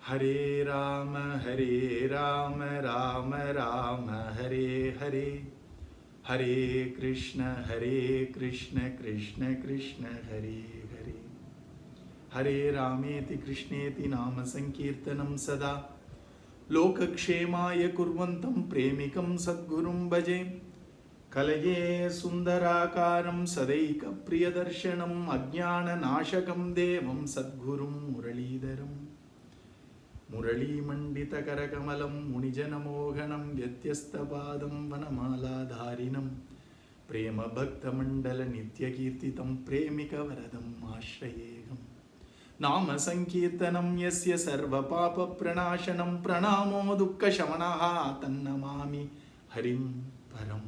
Hare Rama, Rama Rama, Hare Hare. Hare Krishna, Krishna Krishna, Hare Hare. Hare Rameti Krishneti Nama Sankirtanam Sada. Lokakshemaya Kurvantam Premikam Sadgurum Bhaje. Kalaye Sundarakaram Sadaika Priyadarshanam Ajnana Nashakam Devam Sadgurum Muralidharam. Murali Mandita Karakamalam Munijanamoganam Vyatyasthapadam Vanamala Dharinam Prema Bhakta Mandala Nitya Kirtitam Premika Varadam Ashrayegam Nama Sankirtanam Yasya Sarva Papa Pranashanam Pranamo Dukkha Shamanaha Tannamami Harim Param.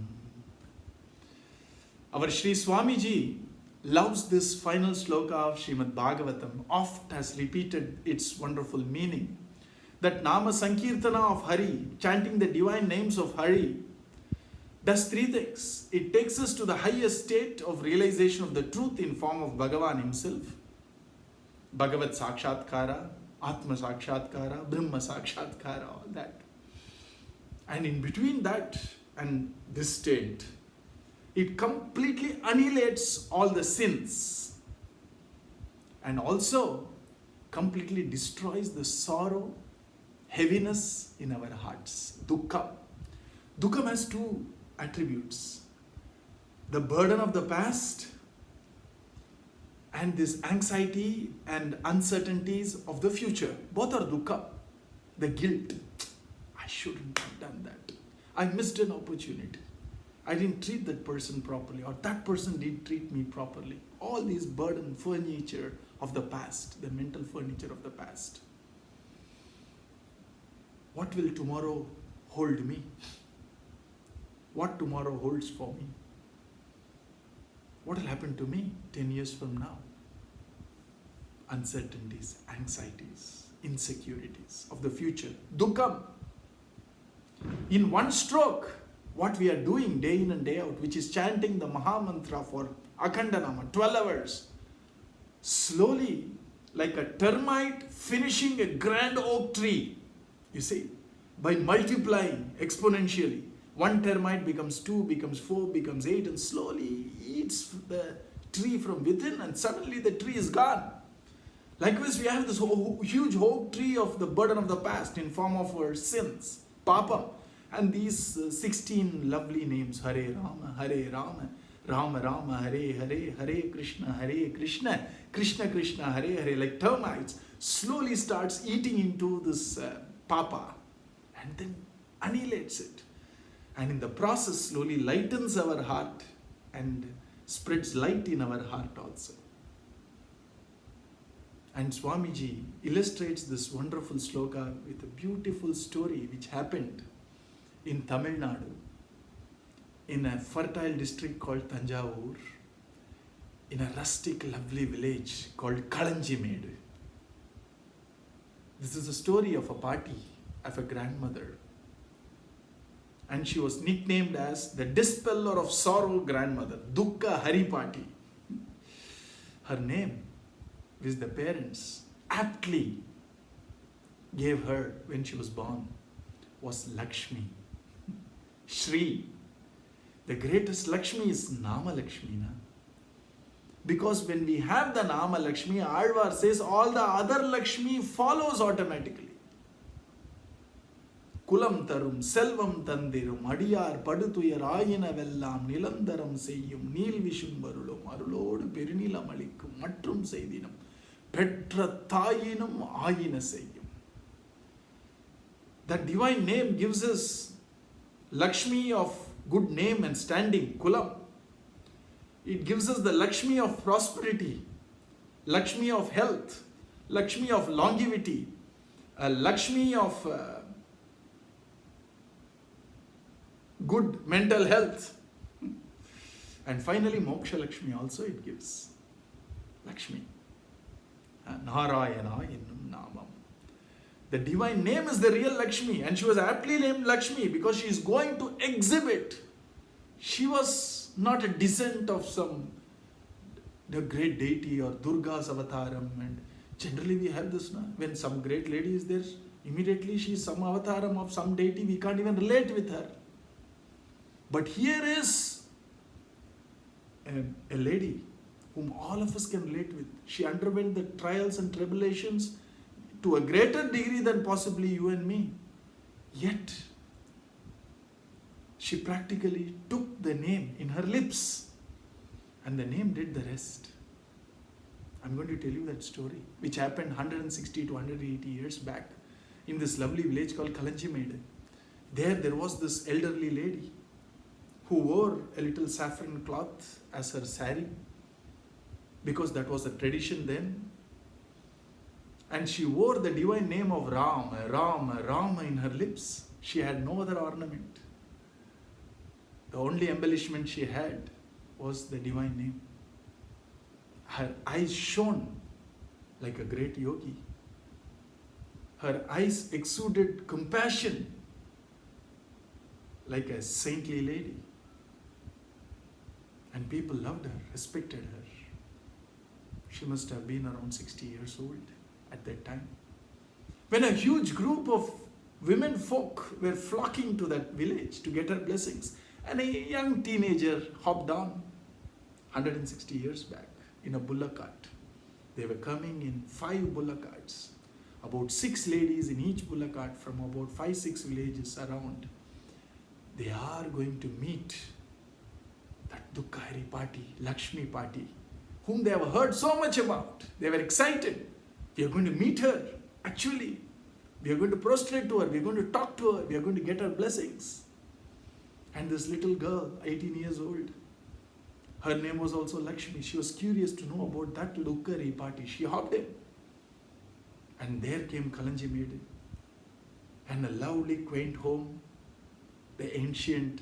Our Sri Swamiji loves this final sloka of Srimad Bhagavatam, oft has repeated its wonderful meaning. That Nama Sankirtana of Hari, chanting the divine names of Hari, does three things. It takes us to the highest state of realization of the truth in form of Bhagavan himself. Bhagavat Sakshatkara, Atma Sakshatkara, Brahma Sakshatkara, all that. And in between that and this state, it completely annihilates all the sins and also completely destroys the sorrow, heaviness in our hearts. Dukkha. Dukkha has two attributes. The burden of the past and this anxiety and uncertainties of the future. Both are dukkha. The guilt. I shouldn't have done that. I missed an opportunity. I didn't treat that person properly, or that person didn't treat me properly. All these burden, furniture of the past, the mental furniture of the past. What will tomorrow hold me? What tomorrow holds for me? What will happen to me 10 years from now? Uncertainties, anxieties, insecurities of the future. Dukkha. In one stroke, what we are doing day in and day out, which is chanting the Maha Mantra for Akhandanama, 12 hours, slowly, like a termite finishing a grand oak tree, you see, by multiplying exponentially. One termite becomes 2, becomes 4, becomes 8, and slowly eats the tree from within, and suddenly the tree is gone. Likewise, we have this huge oak tree of the burden of the past in form of our sins, Papa. And these 16 lovely names, Hare Rama, Rama Rama, Hare Hare, Hare Krishna, Krishna Krishna, Hare Hare, like termites, slowly starts eating into this Papa and then annihilates it. And in the process, slowly lightens our heart and spreads light in our heart also. And Swamiji illustrates this wonderful sloka with a beautiful story which happened in Tamil Nadu, in a fertile district called Tanjavur, in a rustic, lovely village called Kalanjimedu. This is the story of a party, of a grandmother. And she was nicknamed as the dispeller of sorrow grandmother, Dukkha Hari Paati. Her name, which the parents aptly gave her when she was born, was Lakshmi. Shri. The greatest Lakshmi is Nama Lakshmi. Because when we have the Nama Lakshmi, Alvar says all the other Lakshmi follows automatically. Kulam tarum, selvam tandirum, adiyar padutuyar ayina vellam, nilandaram seyyum, neel vishum varulum, arulodu perinilam alikkum, matrum seydinam, petra thayinum ayina seyyum. That divine name gives us Lakshmi of good name and standing, Kulam. It gives us the Lakshmi of prosperity, Lakshmi of health, Lakshmi of longevity, Lakshmi of good mental health. And finally, Moksha Lakshmi also it gives. Lakshmi. Narayana innum namam. The divine name is the real Lakshmi, and she was aptly named Lakshmi because she is going to exhibit. She was not a descent of some the great deity or Durga's avataram and Generally we have this, na? When some great lady is there, immediately she is some avataram of some deity, we can't even relate with her. But here is a lady whom all of us can relate with. She underwent the trials and tribulations to a greater degree than possibly you and me. Yet, she practically took the name in her lips, and the name did the rest. I'm going to tell you that story, which happened 160 to 180 years back in this lovely village called Kalanjimede. There was this elderly lady who wore a little saffron cloth as her sari, because that was the tradition then. And she wore the divine name of Rama, Rama, Rama in her lips. She had no other ornament. The only embellishment she had was the divine name. Her eyes shone like a great yogi. Her eyes exuded compassion like a saintly lady. And people loved her, respected her. She must have been around 60 years old at that time. When a huge group of women folk were flocking to that village to get her blessings, and a young teenager hopped on 160 years back in a bullock cart. They were coming in 5 bullock carts, about 6 ladies in each bullock cart from about 5-6 villages around. They are going to meet that Tukkiri Paati, Lakshmi Paati, whom they have heard so much about. They were excited. We are going to meet her. Actually, we are going to prostrate to her. We are going to talk to her. We are going to get her blessings. And this little girl, 18 years old, her name was also Lakshmi. She was curious to know about that Tukkiri Paati. She hopped in. And there came Kalanjimede, and a lovely quaint home, the ancient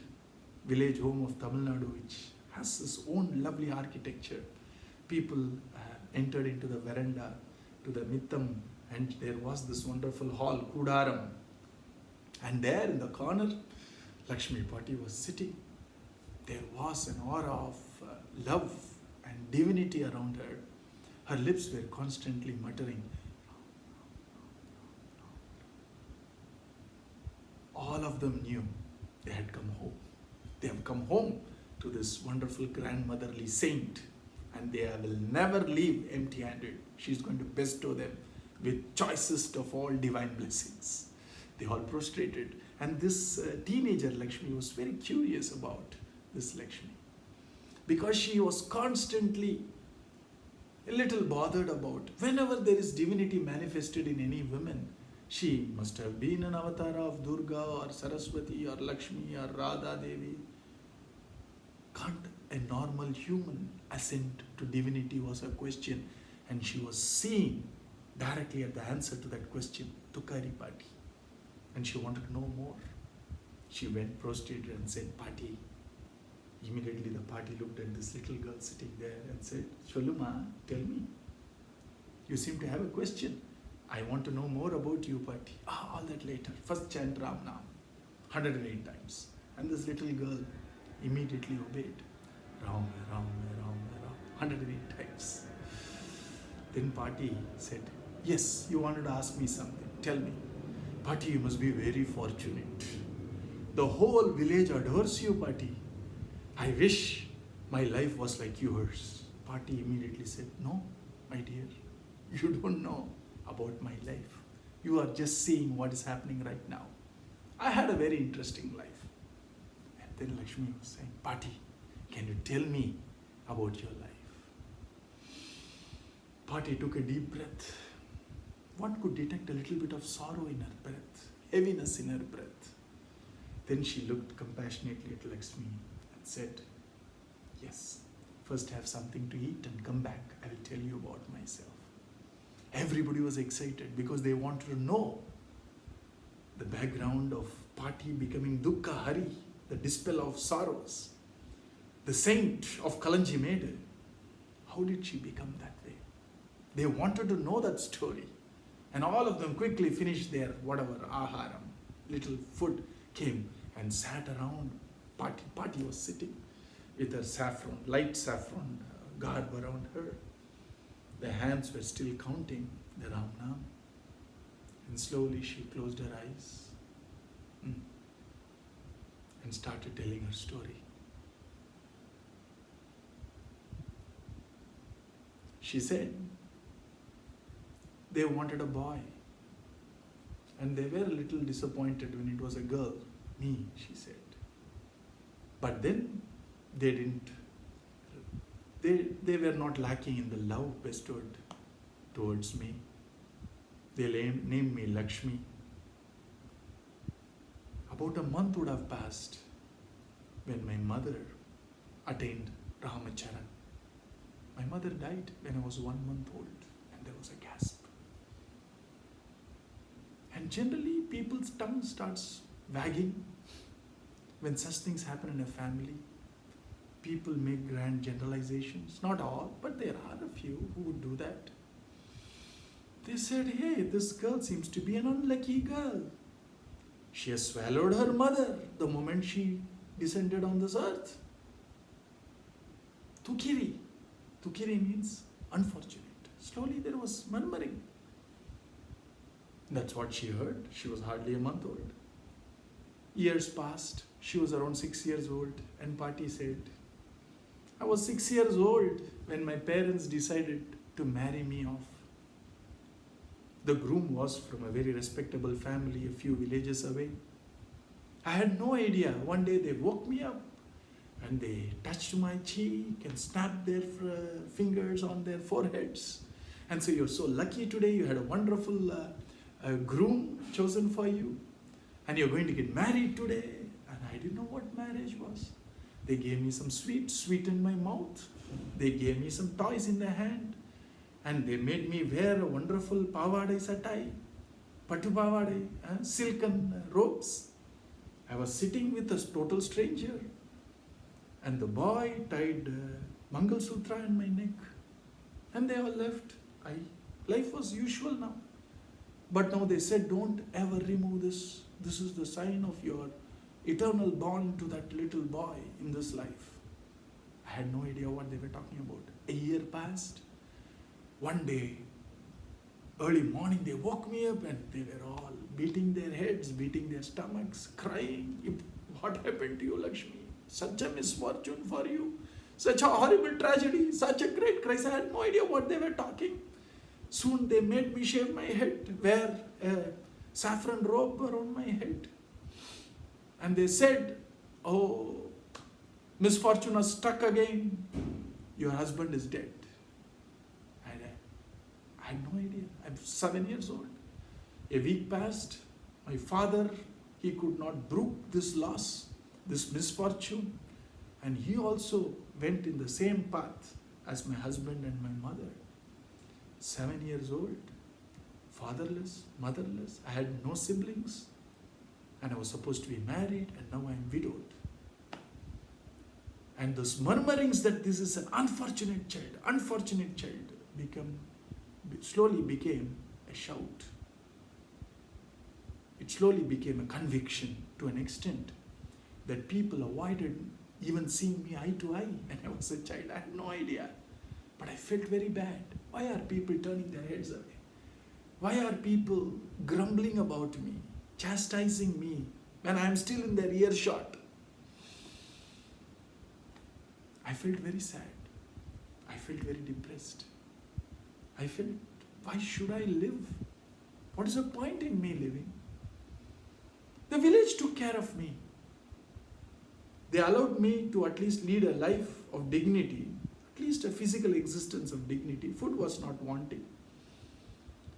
village home of Tamil Nadu, which has its own lovely architecture. People entered into the veranda to the mittam, and there was this wonderful hall, Kudaram. And there in the corner, Lakshmi Paati was sitting. There was an aura of love and divinity around her. Her lips were constantly muttering. All of them knew they had come home. They have come home to this wonderful grandmotherly saint, and they will never leave empty-handed. She's going to bestow them with choicest of all divine blessings. They all prostrated. And this teenager Lakshmi was very curious about this Lakshmi, because she was constantly a little bothered about whenever there is divinity manifested in any woman. She must have been an avatar of Durga or Saraswati or Lakshmi or Radha Devi. Can't a normal human ascend to divinity was a question, and she was seeing directly at the answer to that question, Tukkiri Paati. And she wanted to know more. She went prostrated and said, Paati. Immediately the Paati looked at this little girl sitting there and said, Choluma, tell me. You seem to have a question. I want to know more about you, Paati. All that later. First chant Ramanam 108 times. And this little girl immediately obeyed. Ram, Ram, Ram, Ram, 108 times. Then Paati said, yes, you wanted to ask me something. Tell me. Paati, you must be very fortunate. The whole village adores you, Paati. I wish my life was like yours. Paati immediately said, no, my dear, you don't know about my life. You are just seeing what is happening right now. I had a very interesting life. And then Lakshmi was saying, Paati, can you tell me about your life? Paati took a deep breath. One could detect a little bit of sorrow in her breath, heaviness in her breath. Then she looked compassionately at Lakshmi and said, yes, first have something to eat and come back. I will tell you about myself. Everybody was excited because they wanted to know the background of Paati becoming Dukkha Hari, the dispel of sorrows, the saint of Kalanjimede. How did she become that way? They wanted to know that story. And all of them quickly finished their whatever, aharam, little food, came and sat around. Paati was sitting with her saffron, light saffron garb around her. The hands were still counting the Ramanam, and slowly she closed her eyes and started telling her story. She said they wanted a boy and they were a little disappointed when it was a girl, me, she said. But then they didn't, they were not lacking in the love bestowed towards me. They named me Lakshmi. About a month would have passed when my mother attained Brahmacharan. My mother died when I was 1 month old, and there was a gasp. And generally people's tongue starts wagging when such things happen in a family. People make grand generalizations, not all, but there are a few who would do that. They said, hey, this girl seems to be an unlucky girl. She has swallowed her mother the moment she descended on this earth. Tukkiri. Tukkiri means unfortunate. Slowly there was murmuring. That's what she heard. She was hardly a month old. Years passed. She was around 6 years old, and Paati said, I was 6 years old when my parents decided to marry me off. The groom was from a very respectable family a few villages away. I had no idea. One day they woke me up and they touched my cheek and snapped their fingers on their foreheads. And so, you're so lucky today, you had a wonderful groom chosen for you, and you're going to get married today. And I didn't know what marriage was. They gave me some sweet in my mouth. They gave me some toys in the hand. And they made me wear a wonderful pavadai satai, patu pavadai, silken robes. I was sitting with a total stranger. And the boy tied Mangal Sutra in my neck. And they all left. Life was usual now. But now they said, don't ever remove this. This is the sign of your eternal bond to that little boy in this life. I had no idea what they were talking about. A year passed. One day, early morning, they woke me up and they were all beating their heads, beating their stomachs, crying. What happened to you, Lakshmi? Such a misfortune for you. Such a horrible tragedy. Such a great crisis. I had no idea what they were talking. Soon they made me shave my head, wear a saffron robe around my head. And they said, oh, misfortune has struck again. Your husband is dead. I had no idea. I'm 7 years old. A week passed. My father, he could not brook this loss, this misfortune. And he also went in the same path as my husband and my mother. 7 years old, fatherless, motherless. I had no siblings. And I was supposed to be married, and now I am widowed. And those murmurings that this is an unfortunate child, slowly became a shout. It slowly became a conviction to an extent that people avoided even seeing me eye to eye when I was a child. I had no idea. But I felt very bad. Why are people turning their heads away? Why are people grumbling about me, chastising me when I am still in their earshot? I felt very sad. I felt very depressed. I felt, why should I live? What is the point in me living? The village took care of me. They allowed me to at least lead a life of dignity, at least a physical existence of dignity. Food was not wanting.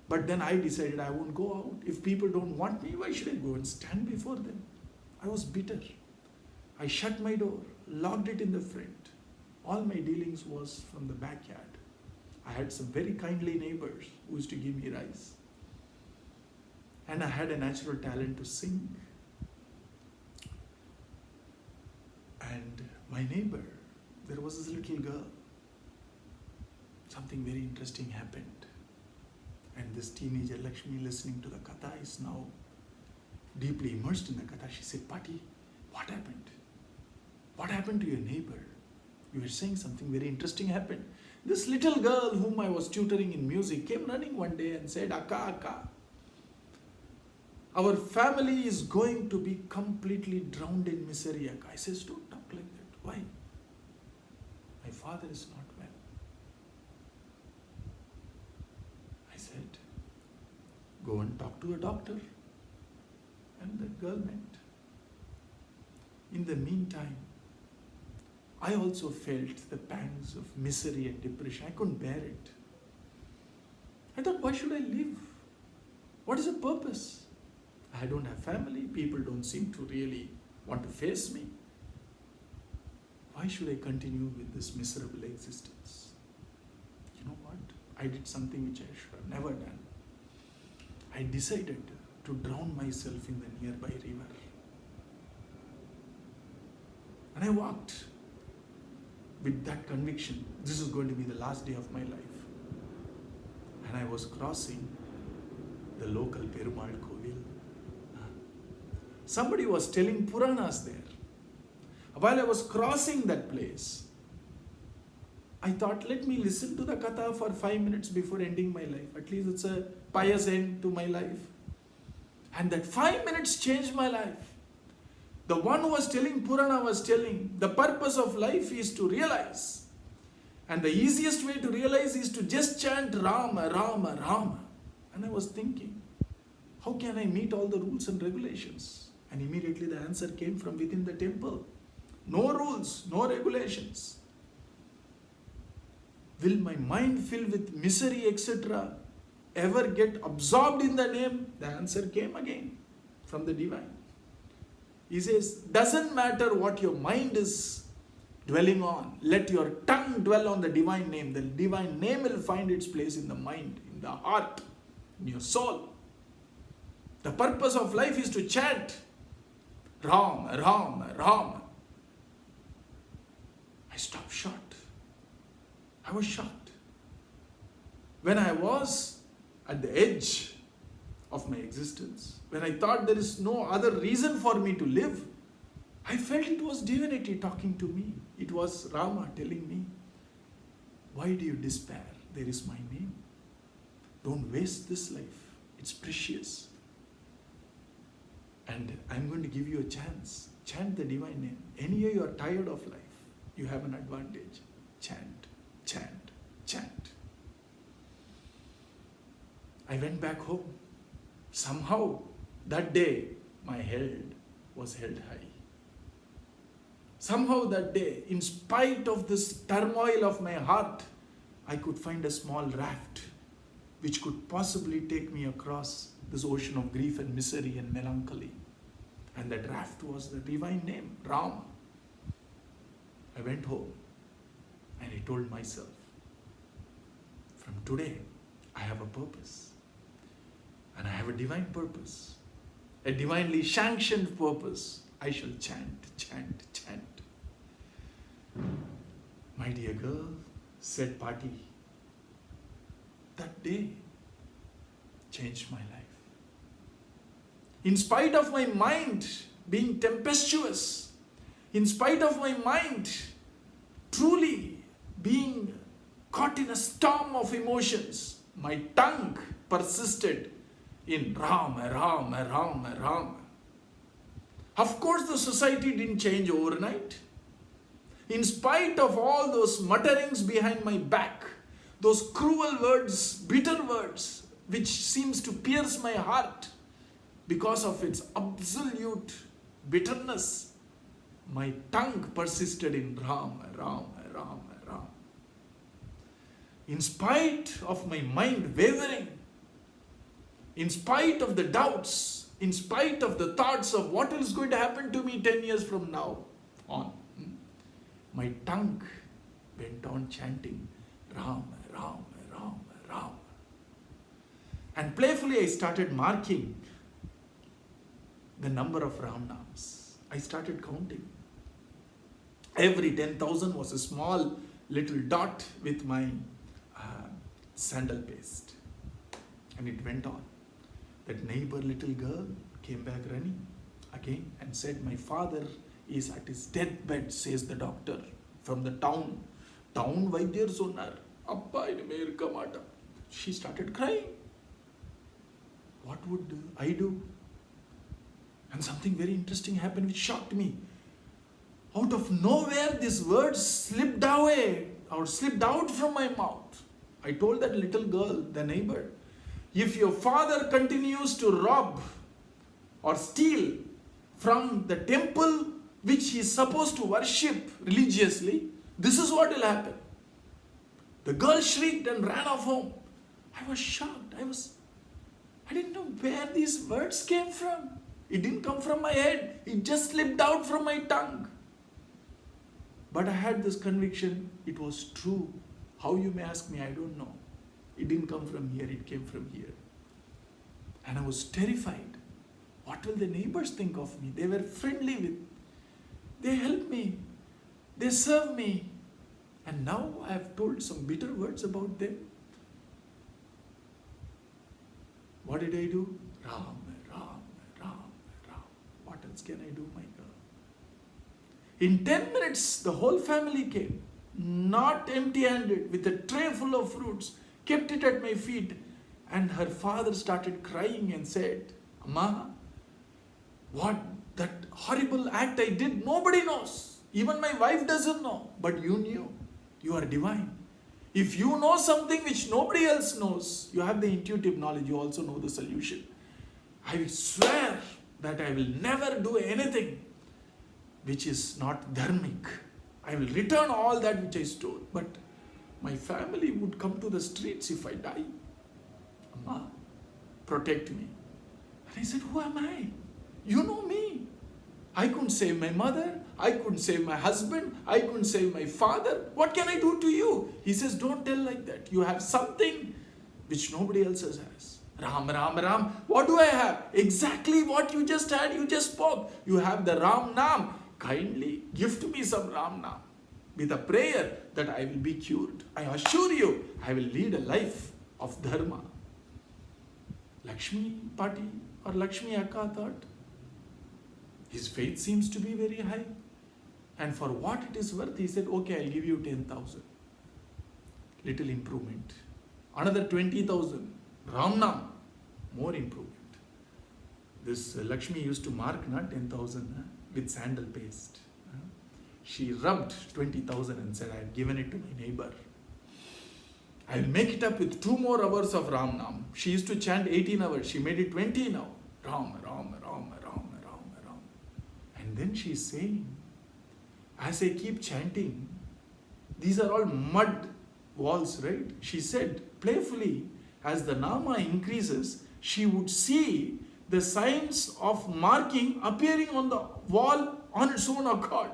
But then I decided I won't go out. If people don't want me, why should I go and stand before them? I was bitter. I shut my door, locked it in the front. All my dealings was from the backyard. I had some very kindly neighbors who used to give me rice. And I had a natural talent to sing. And my neighbor, there was this little girl. Something very interesting happened. And this teenager, Lakshmi, listening to the Katha, is now deeply immersed in the Katha. She said, Paati, what happened? What happened to your neighbor? You were saying something very interesting happened. This little girl whom I was tutoring in music came running one day and said, Akka, Akka, our family is going to be completely drowned in misery, Akka. I says, don't talk like that. Why? My father is not well. I said, go and talk to a doctor. And the girl went. In the meantime, I also felt the pangs of misery and depression. I couldn't bear it. I thought, why should I live? What is the purpose? I don't have family. People don't seem to really want to face me. Why should I continue with this miserable existence? You know what? I did something which I should have never done. I decided to drown myself in the nearby river. And I walked with that conviction, this is going to be the last day of my life. And I was crossing the local Perumal Kovil. Somebody was telling Puranas there. While I was crossing that place, I thought, let me listen to the Katha for 5 minutes before ending my life. At least it's a pious end to my life. And that 5 minutes changed my life. The one who was telling Purana was telling, the purpose of life is to realize. And the easiest way to realize is to just chant Rama, Rama, Rama. And I was thinking, how can I meet all the rules and regulations? And immediately the answer came from within the temple. No rules, no regulations. Will my mind filled with misery, etc., ever get absorbed in the name? The answer came again from the divine. He says, doesn't matter what your mind is dwelling on. Let your tongue dwell on the divine name. The divine name will find its place in the mind, in the heart, in your soul. The purpose of life is to chant Ram, Ram, Ram. I stopped short. I was shocked. When I was at the edge of my existence, when I thought there is no other reason for me to live, I felt it was divinity talking to me. It was Rama telling me, why do you despair? There is my name. Don't waste this life. It's precious. And I'm going to give you a chance. Chant the divine name. Anyway, you are tired of life. You have an advantage. Chant, chant, chant. I went back home. Somehow, that day, my head was held high. Somehow that day, in spite of this turmoil of my heart, I could find a small raft which could possibly take me across this ocean of grief and misery and melancholy. And that raft was the divine name, Rama. I went home and I told myself, from today, I have a purpose. And I have a divine purpose, a divinely sanctioned purpose. I shall chant, chant, chant. My dear girl, said Paati, that day changed my life. In spite of my mind being tempestuous, in spite of my mind truly being caught in a storm of emotions, my tongue persisted in Rama, Rama, Rama, Rama. Of course, the society didn't change overnight. In spite of all those mutterings behind my back, those cruel words, bitter words, which seems to pierce my heart because of its absolute bitterness, my tongue persisted in Rama, Rama, Rama, Rama. In spite of my mind wavering, in spite of the doubts, in spite of the thoughts of what is going to happen to me 10 years from now on, my tongue went on chanting Rama, Rama, Rama, Rama. And playfully I started marking the number of Ramanams. I started counting. Every 10,000 was a small little dot with my sandal paste. And it went on. That neighbor little girl came back running again and said, my father is at his deathbed, says the doctor from the town. Town Vaidyar Sonar. Appa in America Mata. She started crying. What would I do? And something very interesting happened which shocked me. Out of nowhere, these words slipped away or slipped out from my mouth. I told that little girl, the neighbor, if your father continues to rob or steal from the temple which he is supposed to worship religiously, this is what will happen. The girl shrieked and ran off home. I was shocked. I didn't know where these words came from. It didn't come from my head. It just slipped out from my tongue. But I had this conviction, it was true. How you may ask me, I don't know. It didn't come from here, it came from here. And I was terrified. What will the neighbors think of me? They were friendly with me. They helped me. They served me. And now I have told some bitter words about them. What did I do? Ram. What else can I do, my God? In 10 minutes, the whole family came, not empty-handed, with a tray full of fruits, kept it at my feet, and her father started crying and said, Amma, what that horrible act I did, nobody knows. Even my wife doesn't know, but you knew. You are divine. If you know something which nobody else knows, you have the intuitive knowledge, you also know the solution. I will swear that I will never do anything which is not dharmic. I will return all that which I stole. But my family would come to the streets if I die. Amma, protect me. And I said, who am I? You know me. I couldn't save my mother. I couldn't save my husband. I couldn't save my father. What can I do to you? He says, don't tell like that. You have something which nobody else has. Ram. What do I have? Exactly what you just had, you just spoke. You have the Ram Nam. Kindly gift me some Ram Nam with a prayer that I will be cured. I assure you, I will lead a life of Dharma. Lakshmi Paati or Lakshmi Akka thought, his faith seems to be very high. And for what it is worth, he said, okay, I'll give you 10,000. Little improvement. Another 20,000. Ram Nam. More improvement. This Lakshmi used to mark 10,000 with sandal paste. She rubbed 20,000 and said, I have given it to my neighbor. I will make it up with 2 more hours of Ram Nam. She used to chant 18 hours. She made it 20 now. Ram. And then she is saying, as I keep chanting, these are all mud walls, right? She said playfully, as the Nama increases, she would see the signs of marking appearing on the wall on its own accord.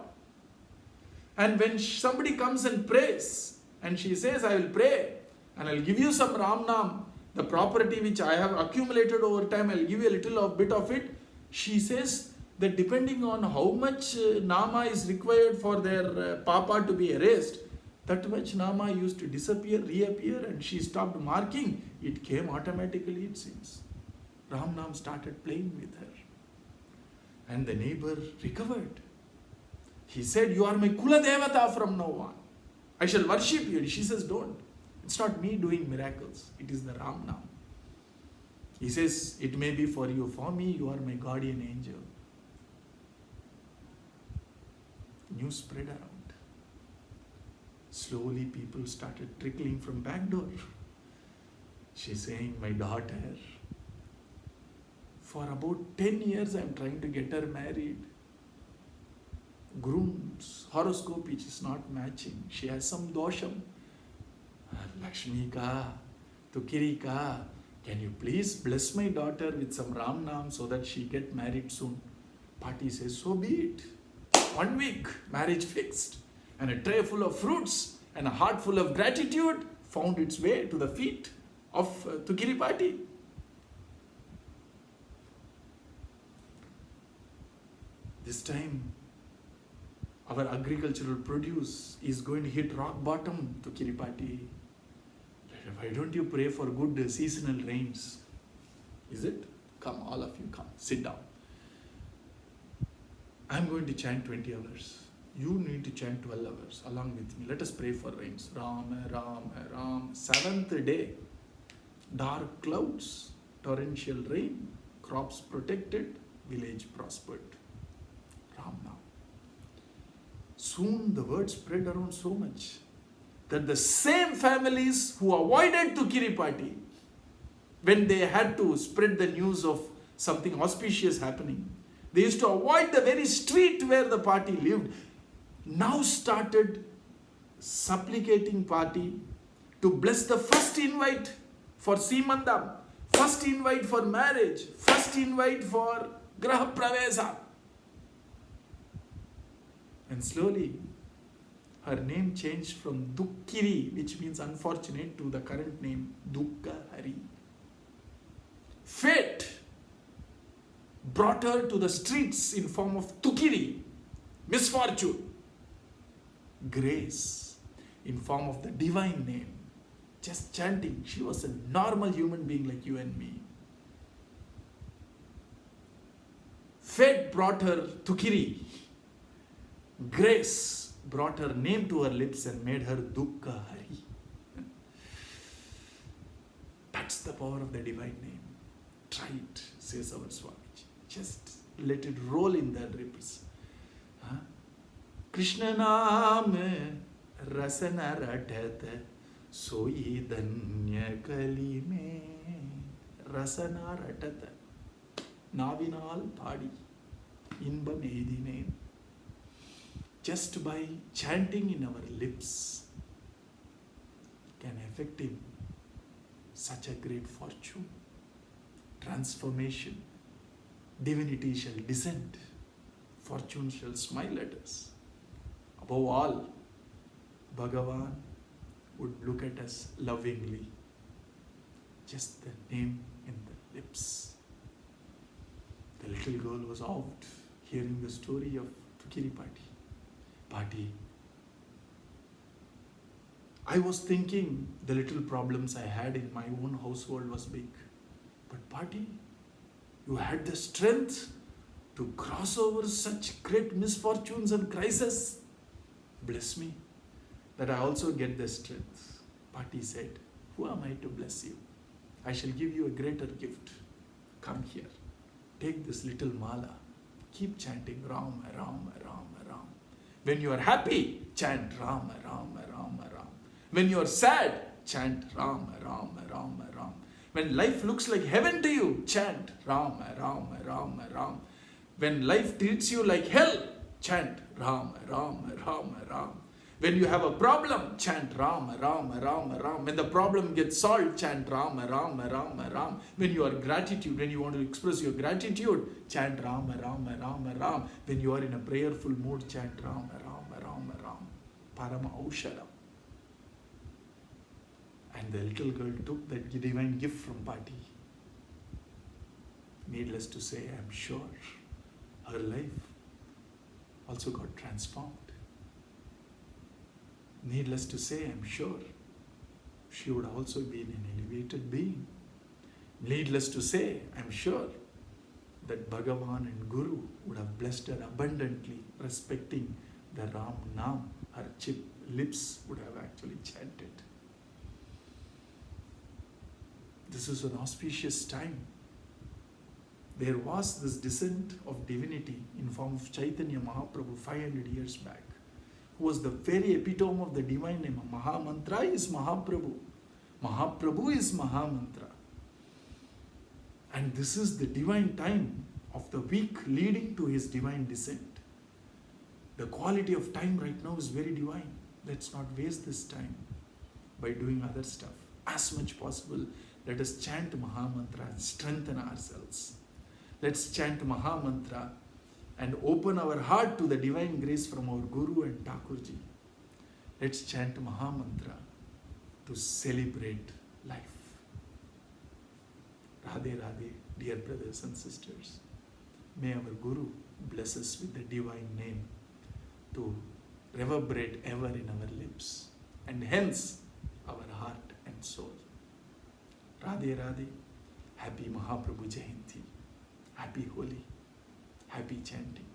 And when somebody comes and prays, and she says, I will pray, and I'll give you some Ram Nam, the property which I have accumulated over time, I'll give you a little bit of it. She says that depending on how much Nama is required for their Papa to be erased, that much Nama used to disappear, reappear, and she stopped marking. It came automatically, it seems. Ram Nam started playing with her. And the neighbor recovered. He said, you are my Kula Devata from now on. I shall worship you. She says, don't. It's not me doing miracles. It is the Ram Nam. He says, it may be for you. For me, you are my guardian angel. News spread around. Slowly people started trickling from back door. She's saying, my daughter, for about 10 years I'm trying to get her married. Groom's horoscope which is not matching. She has some dosham. Lakshmi ka, Tukkiri ka, can you please bless my daughter with some Ram Nam so that she get married soon? Paati says, so be it. 1 week, marriage fixed. And a tray full of fruits and a heart full of gratitude found its way to the feet of Tukkiri Paati. This time, our agricultural produce is going to hit rock bottom, Tukkiri Paati. Why don't you pray for good seasonal rains? Is it? Come, all of you, come, sit down. I'm going to chant 20 hours. You need to chant 12 hours along with me. Let us pray for rains. Rama, Rama, Rama. 7th day, dark clouds, torrential rain, crops protected, village prospered. Ram now. Soon the word spread around so much that the same families who avoided Tukkiri Paati, when they had to spread the news of something auspicious happening, they used to avoid the very street where the party lived, now started supplicating Paati to bless the first invite for Simandam, first invite for marriage, first invite for Graha Pravesa. And slowly, her name changed from Tukkiri, which means unfortunate, to the current name Dukkha Hari. Fate brought her to the streets in form of Tukkiri, misfortune. Grace in form of the divine name, just chanting. She was a normal human being like you and me. Fate brought her Tukkiri. Grace brought her name to her lips and made her Dukkha Hari. That's the power of the divine name. Try it, says our Swamiji. Just let it roll in the ripples. Krishna Naam Rasana Ratata Soyi Danya Kali Me Rasana Ratata Navinal Padi Inbam Edine. Just by chanting in our lips can affect him such a great fortune, transformation. Divinity shall descend, fortune shall smile at us. Above all, Bhagavan would look at us lovingly. Just the name in the lips. The little girl was awed hearing the story of Tukkiri Paati. I was thinking the little problems I had in my own household was big. But Paati, you had the strength to cross over such great misfortunes and crises. Bless me that I also get the strength. Paati said, who am I to bless you? I shall give you a greater gift. Come here. Take this little mala. Keep chanting Rama, Rama, Rama, Rama. When you are happy, chant Rama, Rama, Rama, Rama. When you are sad, chant Rama, Rama, Rama, Rama. When life looks like heaven to you, chant Rama, Rama, Rama, Rama. When life treats you like hell, chant Rama, Rama, Rama, Rama. When you have a problem, chant Rama, Rama, Rama, Rama. When the problem gets solved, chant Rama, Rama, Rama, Rama. When you are gratitude, when you want to express your gratitude, chant Rama, Rama, Rama, Rama. When you are in a prayerful mood, chant Rama, Rama, Rama, Rama. Parama Aushadam. And the little girl took that divine gift from Paati. Needless to say, I am sure her life also got transformed. Needless to say, I am sure she would also be an elevated being. Needless to say, I am sure that Bhagavan and Guru would have blessed her abundantly, respecting the Ram Nam. Her lips would have actually chanted. This is an auspicious time. There was this descent of divinity in form of Chaitanya Mahaprabhu 500 years back, who was the very epitome of the divine name. Mahamantra is Mahaprabhu. Mahaprabhu is Mahamantra. And this is the divine time of the week leading to his divine descent. The quality of time right now is very divine. Let's not waste this time by doing other stuff. As much possible, let us chant Mahamantra and strengthen ourselves. Let's chant Mahamantra and open our heart to the divine grace from our Guru and Thakurji. Let's chant Mahamantra to celebrate life. Radhe Radhe, dear brothers and sisters. May our Guru bless us with the divine name to reverberate ever in our lips and hence our heart and soul. Radhe Radhe, happy Mahaprabhu Jayanti, happy Holi, happy chanting.